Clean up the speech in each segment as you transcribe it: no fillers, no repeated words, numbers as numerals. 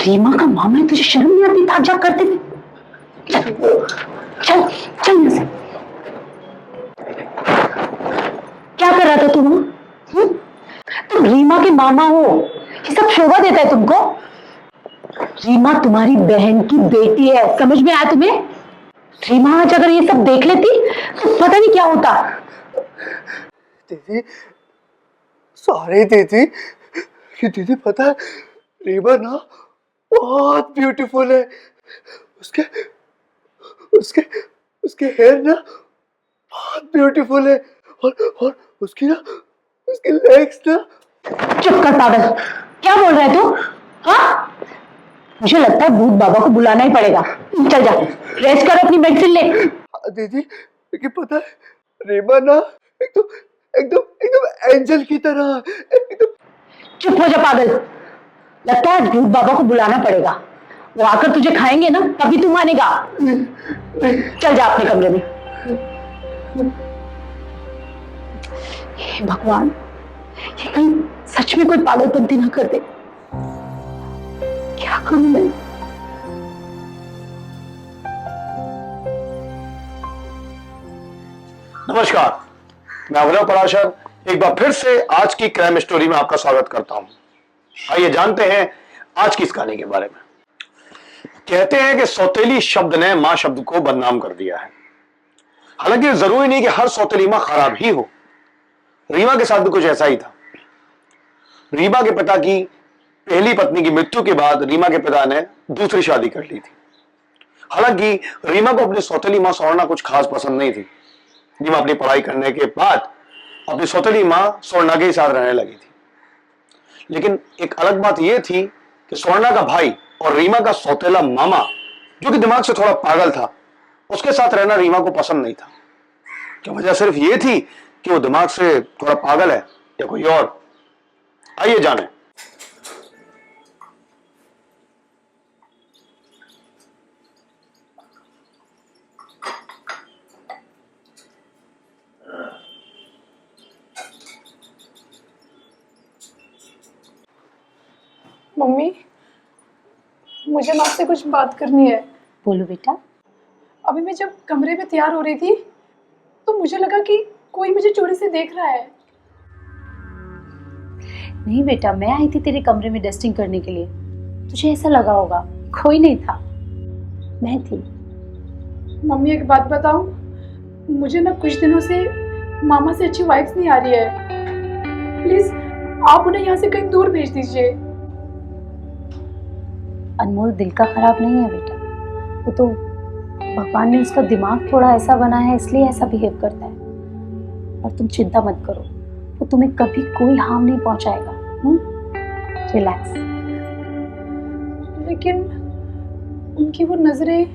रीमा का मामा है, तुझे शर्म नहीं आती? ताजा करते थे। चल चल चल यहाँ से। क्या कर रहा था तुम? तुम रीमा के मामा हो, ये सब शोभा देता है तुमको? रीमा तुम्हारी बहन की बेटी है, समझ में आया तुम्हें? रीमा आज अगर ये सब देख लेती तो पता नहीं क्या होता। दीदी सॉरी दीदी। दीदी पता है रीमा ना बहुत ब्यूटीफुल है। उसके उसके उसके हेयर ना बहुत ब्यूटीफुल है और उसकी ना उसके लेग्स ना। चुप कर पागल, क्या बोल रहा है तू? हाँ, मुझे लगता है भूत बाबा को बुलाना ही पड़ेगा। चल जा, रेस्ट कर, अपनी मेडिसिन ले। दीदी लेकिन पता है रीमा ना एकदम एकदम एकदम एंजल की तरह एकदम। चुप हो जा पागल, लगता है भूत बाबा को बुलाना पड़ेगा। वो आकर तुझे खाएंगे ना, तभी तू मानेगा। चल जा अपने कमरे में। हे भगवान, ये कहीं सच में कोई पागलपंती ना कर दे। क्या करूं मैं? नमस्कार, मैं अभिनव पराशर एक बार फिर से आज की क्राइम स्टोरी में आपका स्वागत करता हूं। आइए जानते हैं आज की इस कहानी के बारे में। कहते हैं कि सौतेली शब्द ने मां शब्द को बदनाम कर दिया है। हालांकि जरूरी नहीं कि हर सौतेली मां खराब ही हो। रीमा के साथ भी कुछ ऐसा ही था। रीमा के पिता की पहली पत्नी की मृत्यु के बाद रीमा के पिता ने दूसरी शादी कर ली थी। हालांकि रीमा को अपनी सौतेली मां स्वर्णा कुछ खास पसंद नहीं थी। रीमा अपनी पढ़ाई करने के बाद अपनी सौतेली मां स्वर्णा के साथ रहने लगी थी। लेकिन एक अलग बात यह थी कि स्वर्णा का भाई और रीमा का सौतेला मामा, जो कि दिमाग से थोड़ा पागल था, उसके साथ रहना रीमा को पसंद नहीं था। क्या वजह सिर्फ यह थी कि वो दिमाग से थोड़ा पागल है या कोई और? आइए जानें। मम्मी, मुझे ना आपसे कुछ बात करनी है। बोलो बेटा। अभी मैं जब कमरे में तैयार हो रही थी तो मुझे लगा कि कोई मुझे चोरी से देख रहा है। नहीं बेटा, मैं आई थी तेरे कमरे में डस्टिंग करने के लिए, तुझे ऐसा लगा होगा। कोई नहीं था, मैं थी। मम्मी एक बात बताऊं, मुझे ना कुछ दिनों से मामा से अच्छी वाइब्स नहीं आ रही है। प्लीज आप उन्हें यहाँ से कहीं दूर भेज दीजिए। अनमोल दिल का खराब नहीं है बेटा, वो तो भगवान ने उसका दिमाग थोड़ा ऐसा बनाया है, इसलिए ऐसा बिहेव करता है। और तुम चिंता मत करो, वो तुम्हें कभी कोई हार्म नहीं पहुंचाएगा। रिलैक्स। लेकिन उनकी वो नजरें,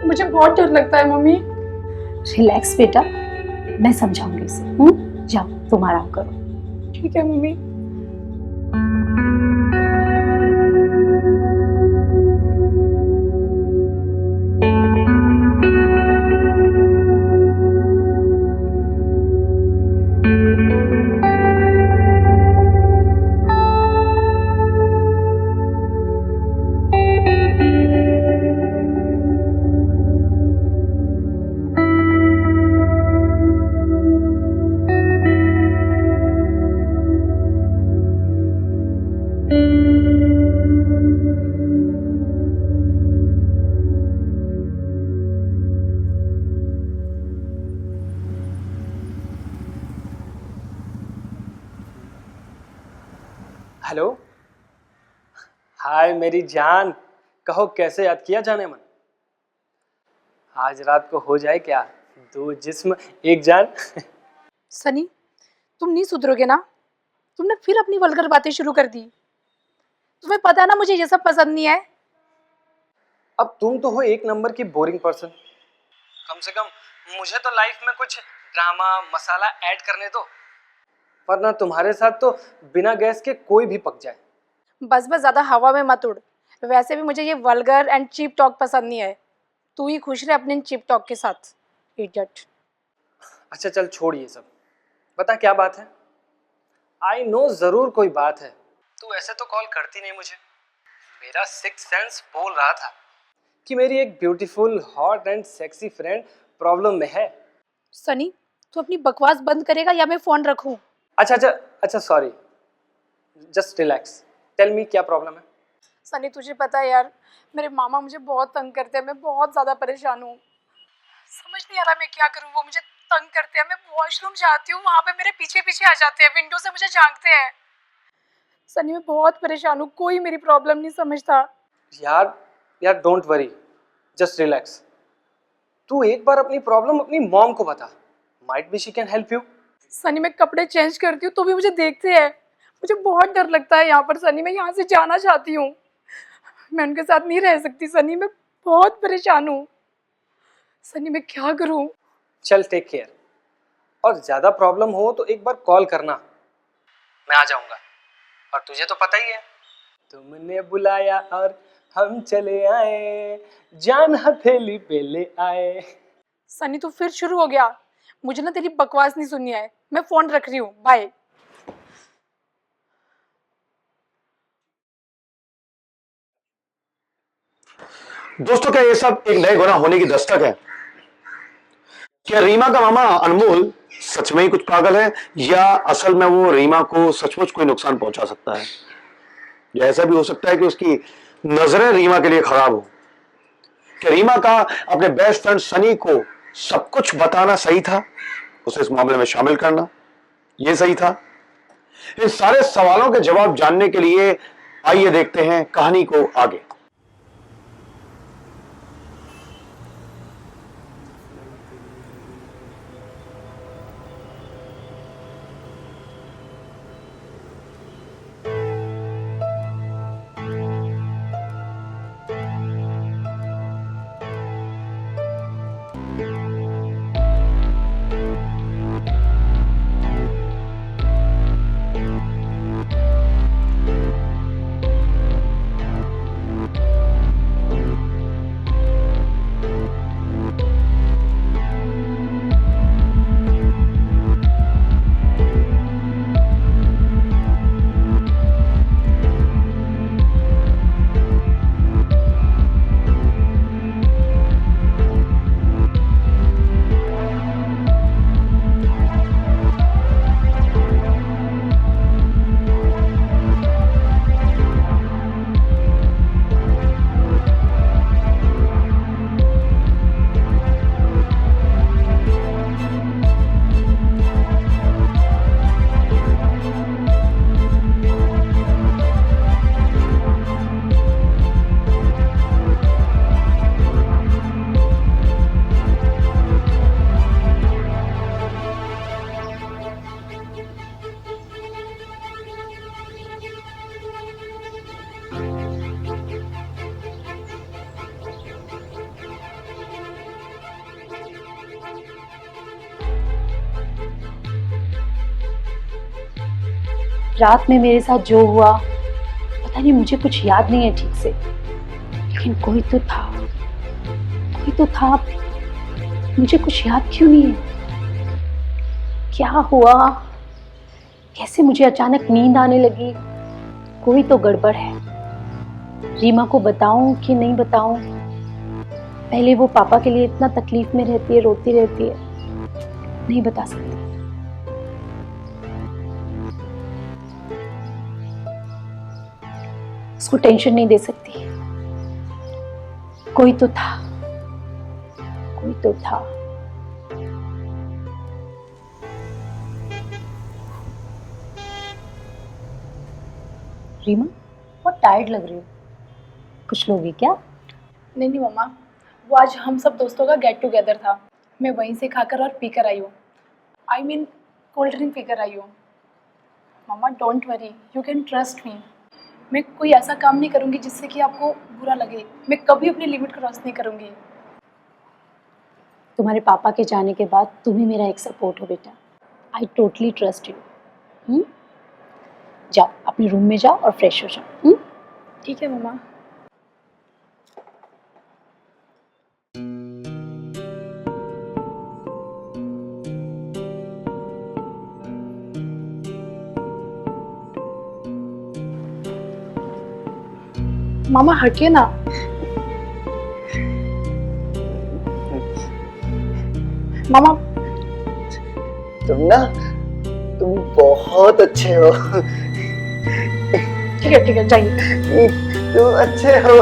मुझे बहुत डर लगता है मम्मी। रिलैक्स बेटा, मैं समझाऊंगी उसे। जाओ तुम आराम करो। ठीक है मम्मी। हेलो। हाय मेरी जान, कहो कैसे याद किया जाने मन। आज रात को हो जाए क्या, दो जिस्म एक जान। सनी, तुम नहीं सुधरोगे ना? तुमने फिर अपनी वल्गर बातें शुरू कर दी। तुम्हें पता है ना मुझे ये सब पसंद नहीं है। अब तुम तो हो एक नंबर की बोरिंग पर्सन, कम से कम मुझे तो लाइफ में कुछ ड्रामा मसाला ऐड करने दो, वरना तुम्हारे साथ तो बिना गैस के कोई भी पक जाए। बस ज्यादा हवा में मत उड़। वैसे भी मुझे ये वल्गर एंड चीप टॉक पसंद नहीं है। तू ही खुश रहे अपने चीप टॉक के साथ, इडियट। अच्छा चल छोड़ ये सब, बता क्या बात है। आई नो जरूर कोई बात है, तू ऐसे तो कॉल करती नहीं मुझे। मेरा सिक्स सेंस बोल रहा था कि मेरी एक beautiful hot and sexy friend problem में है। सनी, तू अपनी बकवास बंद करेगा या मैं फोन रखूं? अच्छा sorry, just relax, tell me क्या प्रॉब्लम है। सनी तुझे पता है यार, मेरे मामा मुझे बहुत तंग करते हैं। मैं बहुत ज़्यादा परेशान हूँ। समझ नहीं आ रहा मैं क्या करूँ। वो मुझे तंग करते हैं। मैं वॉशरूम जाती हूँ, वहाँ पे मेरे पीछे पीछे आ जाते हैं, विंडो से मुझे झांकते हैं। सनी मैं बहुत परेशान हूँ, कोई मेरी प्रॉब्लम नहीं समझता। यार डोंट वरी, जस्ट रिलैक्स। तू एक बार अपनी प्रॉब्लम अपनी मॉम को बता, might be she can help you. Sunny मैं कपड़े चेंज करती हूँ तो भी मुझे देखते हैं। मुझे बहुत डर लगता है यहाँ पर। सनी मैं यहाँ से जाना चाहती हूँ, मैं उनके साथ नहीं रह सकती। सनी मैं बहुत परेशान हूँ। सनी मैं क्या करूँ? चल टेक केयर, और ज़्यादा प्रॉब्लम हो तो एक बार कॉल करना, मैं आ जाऊँगा। और तुझे तो पता ही है, तुमने बुलाया और हम चले आए, जान हथेली पे ले आए। सनी तू फिर शुरू हो गया। मुझे ना तेरी बकवास नहीं सुननी है। मैं फोन रख रही हूँ, बाय। दोस्तों, क्या ये सब एक नए गुनाह होने की दस्तक है? क्या रीमा का मामा अनमोल सच में ही कुछ पागल है, या असल में वो रीमा को सचमुच कोई नुकसान पहुंचा सकता है? या ऐसा भी हो सकता है कि उसकी नजरें रीमा के लिए खराब हो। क्या रीमा का अपने बेस्ट फ्रेंड सनी को सब कुछ बताना सही था, उसे इस मामले में शामिल करना यह सही था? इन सारे सवालों के जवाब जानने के लिए आइए देखते हैं कहानी को आगे। रात में मेरे साथ जो हुआ, पता नहीं, मुझे कुछ याद नहीं है ठीक से, लेकिन कोई तो था, कोई तो था। मुझे कुछ याद क्यों नहीं है? क्या हुआ? कैसे मुझे अचानक नींद आने लगी? कोई तो गड़बड़ है। रीमा को बताऊं कि नहीं बताऊं? पहले वो पापा के लिए इतना तकलीफ में रहती है, रोती रहती है, नहीं बता सकती। उसको टेंशन नहीं दे सकती। कोई तो था, कोई तो था। रीमा, बहुत टायर्ड लग रही हो, कुछ लोगी क्या? नहीं नहीं मम्मा, वो आज हम सब दोस्तों का गेट टुगेदर था, मैं वहीं से खाकर और पीकर आई हूँ। आई मीन कोल्ड ड्रिंक पीकर आई हूँ। Mumma don't worry, you can trust me. मैं कोई ऐसा काम नहीं करूँगी जिससे कि आपको बुरा लगे। मैं कभी अपनी लिमिट क्रॉस नहीं करूँगी। तुम्हारे पापा के जाने के बाद तुम ही मेरा एक सपोर्ट हो बेटा। I totally trust you. जाओ अपने रूम में जाओ और फ्रेश हो जाओ। ठीक है मम्मा। मामा हटिए ना। मामा तुम बहुत अच्छे हो। ठीक है जाइए। तुम अच्छे हो।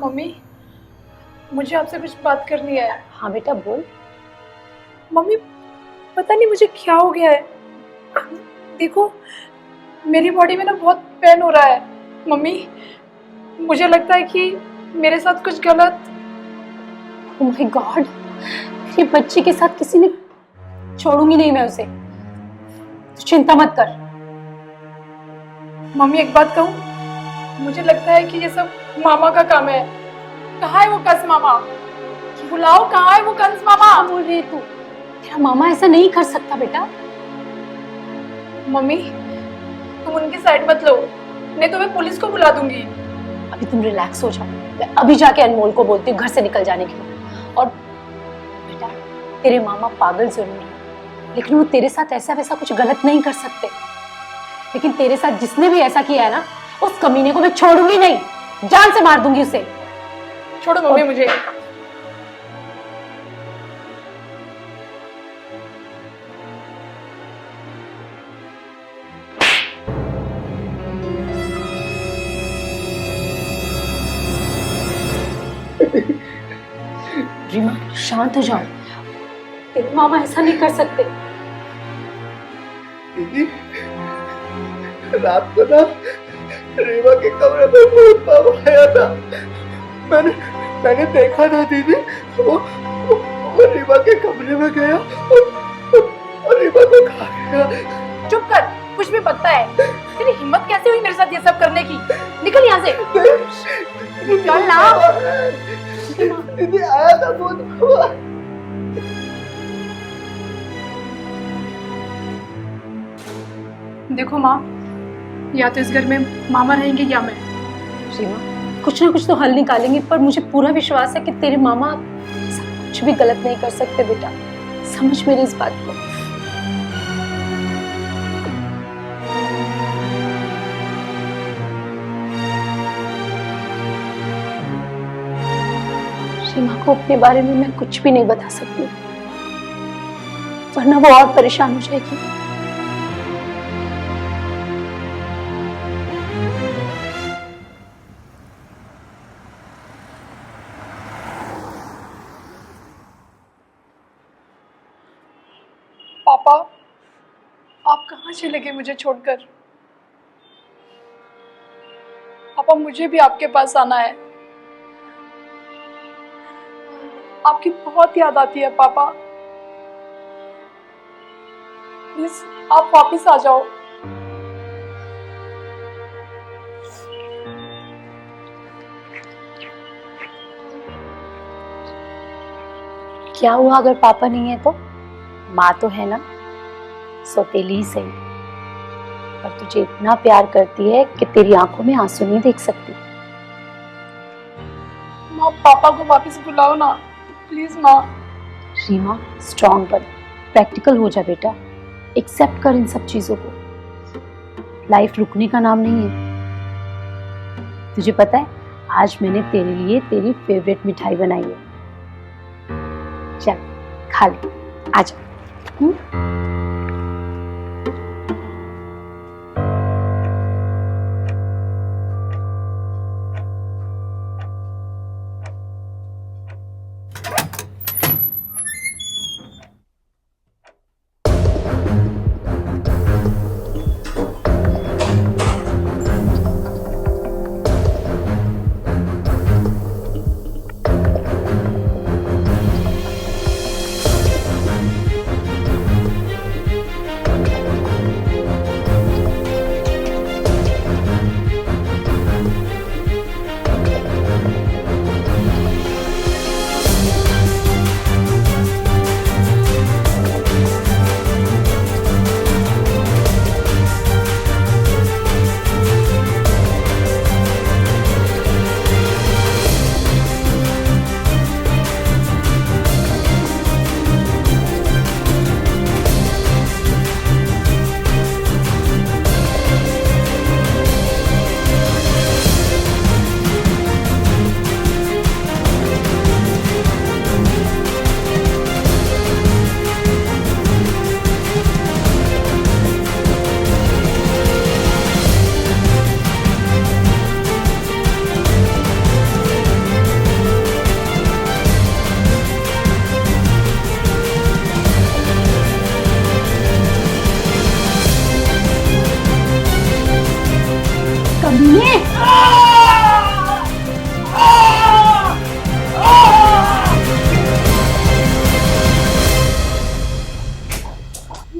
मम्मी मुझे आपसे कुछ बात करनी है। हाँ बेटा बोल। मम्मी पता नहीं मुझे क्या हो गया है, देखो मेरी बॉडी में ना बहुत पेन हो रहा है। मम्मी मुझे लगता है कि मेरे साथ कुछ गलत। ओह माय गॉड, मेरे बच्चे के साथ किसी ने, छोड़ूंगी नहीं मैं उसे, तो चिंता मत कर। मम्मी एक बात कहूँ, मुझे लगता है कि ये सब मामा का काम है। कहाँ है वो कस मामा? क्या बुलाओ, कहाँ है वो कंस मामा? क्या बोल रही है तू? तेरा मामा ऐसा नहीं कर सकता बेटा। मम्मी तुम उनकी साइड मत लो, नहीं तो मैं पुलिस को बुला दूंगी। अभी तुम रिलैक्स हो जाओ, मैं अभी जाके अनमोल को बोलती हूँ घर से निकल जाने के लिए। और बेटा तेरे मामा पागल जरूर है, लेकिन वो तेरे साथ ऐसा वैसा कुछ गलत नहीं कर सकते। लेकिन तेरे साथ जिसने भी ऐसा किया है ना, उस कमीने को मैं छोड़ूंगी नहीं, जान से मार दूंगी उसे। छोड़ो मम्मी मुझे। रीमा शांत हो जाओ, तेरे मामा ऐसा नहीं कर सकते। दीदी, रात को ना रीमा के कमरे में भूत बाबा आया था। मैंने देखा था दीदी, वो रीमा के कमरे में गया और रीमा को खा गया। चुप कर, कुछ भी पता है। तेरी हिम्मत कैसे हुई मेरे साथ ये सब करने की? निकल यहाँ से। चल ना। दीदी आया था भूत बाबा। देखो माँ, या तो इस घर में मामा रहेंगे या मैं। रीमा कुछ ना कुछ तो हल निकालेंगे, पर मुझे पूरा विश्वास है कि तेरे मामा ऐसा कुछ भी गलत नहीं कर सकते। बेटा समझ मेरी इस बात को। रीमा को अपने बारे में मैं कुछ भी नहीं बता सकती, वरना वो और परेशान हो जाएगी। पापा आप कहाँ चले गए मुझे छोड़कर? पापा मुझे भी आपके पास आना है, आपकी बहुत याद आती है पापा। प्लीज आप वापस आ जाओ। क्या हुआ अगर पापा नहीं है तो? माँ तो है ना, सौतेली ही सही, पर तुझे इतना प्यार करती है कि तेरी आंखों में आंसू नहीं देख सकती। माँ पापा को वापस बुलाओ ना प्लीज। माँ रीमा स्ट्रांग बन, प्रैक्टिकल हो जा बेटा, एक्सेप्ट कर इन सब चीजों को। लाइफ रुकने का नाम नहीं है। तुझे पता है आज मैंने तेरे लिए तेरी फेवरेट मिठाई बनाई है, चल खा ले, आजा।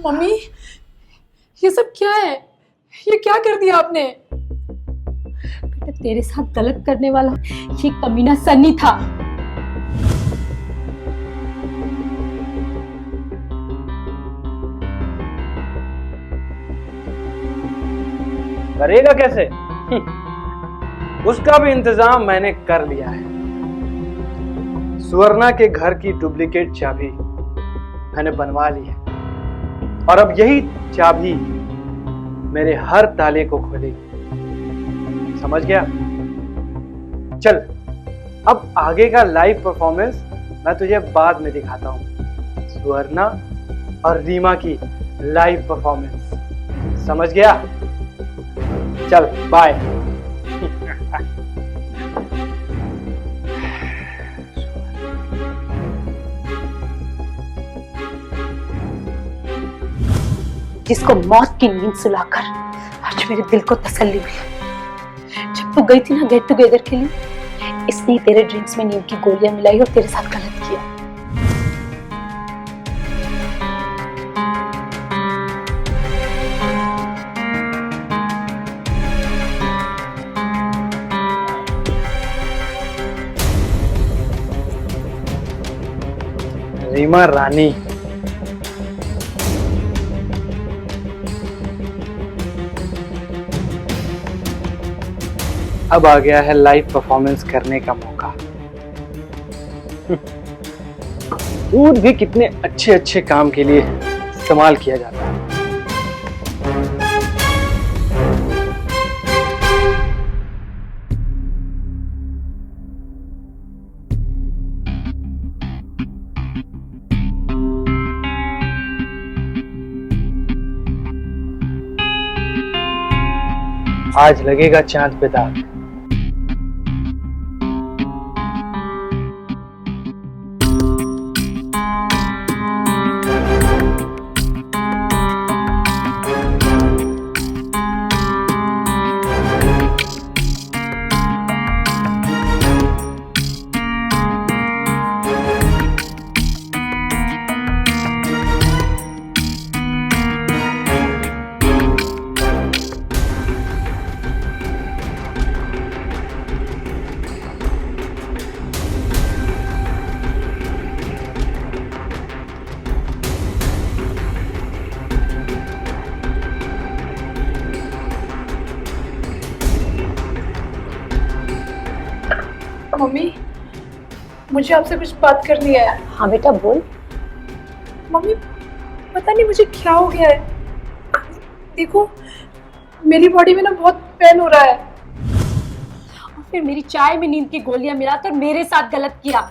मम्मी ये सब क्या है? ये क्या कर दिया आपने? बेटा तेरे साथ गलत करने वाला ये कमीना सन्नी था। करेगा कैसे? उसका भी इंतजाम मैंने कर लिया है। सुवर्णा के घर की डुप्लीकेट चाबी मैंने बनवा ली है और अब यही चाबी मेरे हर ताले को खोलेगी। समझ गया? चल, अब आगे का लाइव परफॉर्मेंस मैं तुझे बाद में दिखाता हूं। सुवर्णा और रीमा की लाइव परफॉर्मेंस। समझ गया? चल बाय। जिसको मौत की नींद सुलाकर आज मेरे दिल को तसल्ली मिली। जब तू गई थी ना गेट टुगेदर के लिए, इसने तेरे ड्रिंक्स में नींद की गोलियां मिलाई और तेरे साथ गलत किया। रीमा रानी, अब आ गया है लाइव परफॉर्मेंस करने का मौका। दूध भी कितने अच्छे अच्छे काम के लिए इस्तेमाल किया जाता है। आज लगेगा चांद पे दाग। मम्मी, मुझे आपसे कुछ बात करनी है। हाँ बेटा बोल। मम्मी, पता नहीं मुझे क्या हो गया है। देखो, मेरी बॉडी में ना बहुत पेन हो रहा है। और फिर मेरी चाय में नींद की गोलियां मिलाकर मेरे साथ गलत किया।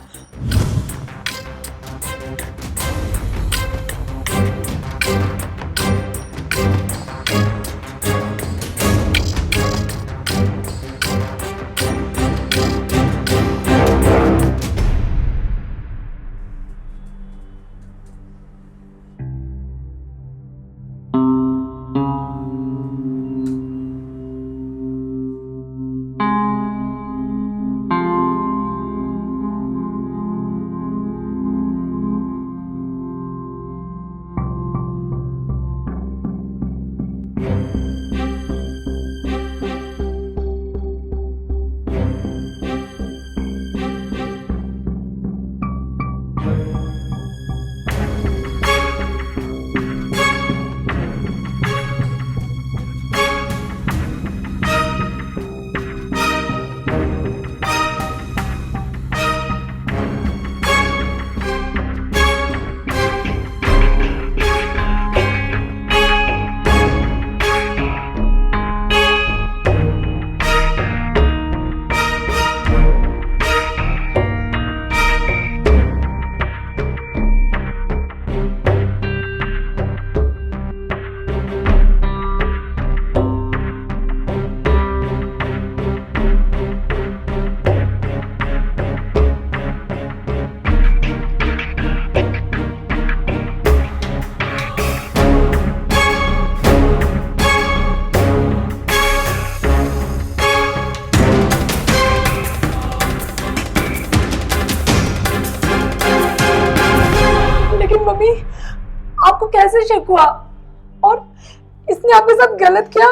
मम्मी, आपको कैसे शक हुआ? और इसने आपके साथ गलत किया,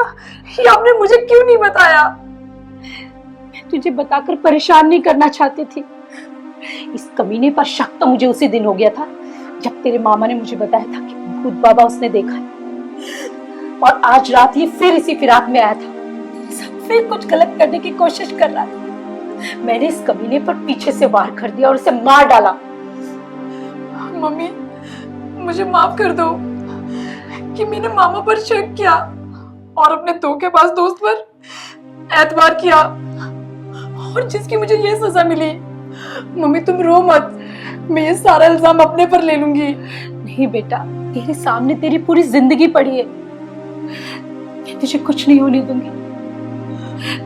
ये आपने मुझे क्यों नहीं बताया? मैं तुझे बताकर परेशान नहीं करना चाहती थी। इस कमीने पर शक तो मुझे उसी दिन हो गया था जब तेरे मामा ने मुझे बताया था कि भूत बाबा उसने देखा है। और आज रात ये फिर इसी फिराक में आया था। फिर कुछ गलत करने की कोशिश कर रहा था। मैंने इस कमीने पर पीछे से वार कर दिया और उसे मार डाला। मम्मी मुझे माफ कर दो कि मैंने मामा पर शक किया और अपने धोखेबाज दोस्त पर एतबार किया और जिसकी मुझे ये सजा मिली। मम्मी तुम रो मत, मैं ये सारा इल्जाम अपने पर ले लूंगी। नहीं बेटा, तेरे सामने तेरी पूरी जिंदगी पड़ी है, मैं तुझे कुछ नहीं होने दूंगी।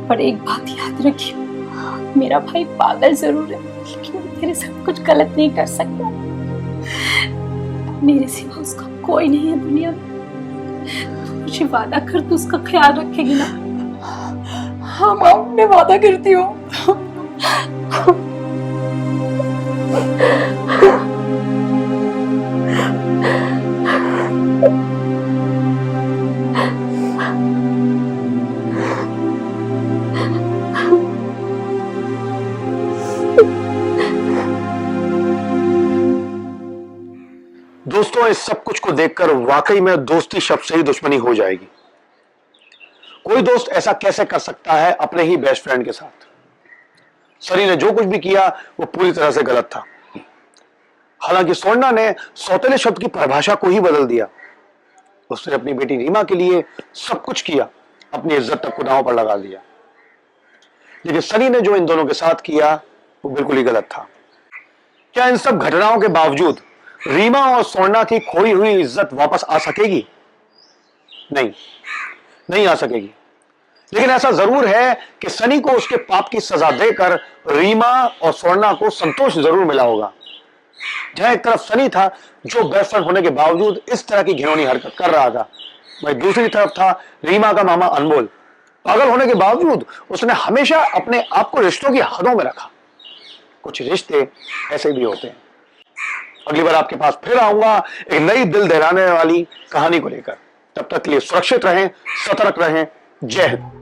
पर एक बात याद रखियो, मेरा भाई पागल जरूर है लेकिन वो तेरे साथ कुछ गलत नहीं कर सकता। मेरे सिवा उसका कोई नहीं है दुनिया में। तू मुझे वादा कर, तू उसका ख्याल रखेगी ना? हाँ माँ, मैं वादा करती हूँ। दोस्तों, इस सब कुछ को देखकर वाकई में दोस्ती शब्द से ही दुश्मनी हो जाएगी। कोई दोस्त ऐसा कैसे कर सकता है अपने ही बेस्ट फ्रेंड के साथ? सनी ने जो कुछ भी किया वो पूरी तरह से गलत था। हालांकि स्वर्णा ने सौतेले शब्द की परिभाषा को ही बदल दिया। उसने अपनी बेटी रीमा के लिए सब कुछ किया, अपनी इज्जत तक को दांव पर लगा दिया। लेकिन सनी ने जो इन दोनों के साथ किया वो बिल्कुल ही गलत था। क्या इन सब घटनाओं के बावजूद रीमा और स्वर्णा की खोई हुई इज्जत वापस आ सकेगी? नहीं, नहीं आ सकेगी। लेकिन ऐसा जरूर है कि सनी को उसके पाप की सजा देकर रीमा और स्वर्णा को संतोष जरूर मिला होगा। जहां एक तरफ सनी था जो बेस्ट फ्रेंड होने के बावजूद इस तरह की घिनौनी हरकत कर रहा था, वहीं दूसरी तरफ था रीमा का मामा अनमोल। पागल होने के बावजूद उसने हमेशा अपने आप को रिश्तों की हदों में रखा। कुछ रिश्ते ऐसे भी होते हैं। अगली बार आपके पास फिर आऊंगा एक नई दिल दहलाने वाली कहानी को लेकर। तब तक के लिए सुरक्षित रहें, सतर्क रहें। जय हिंद।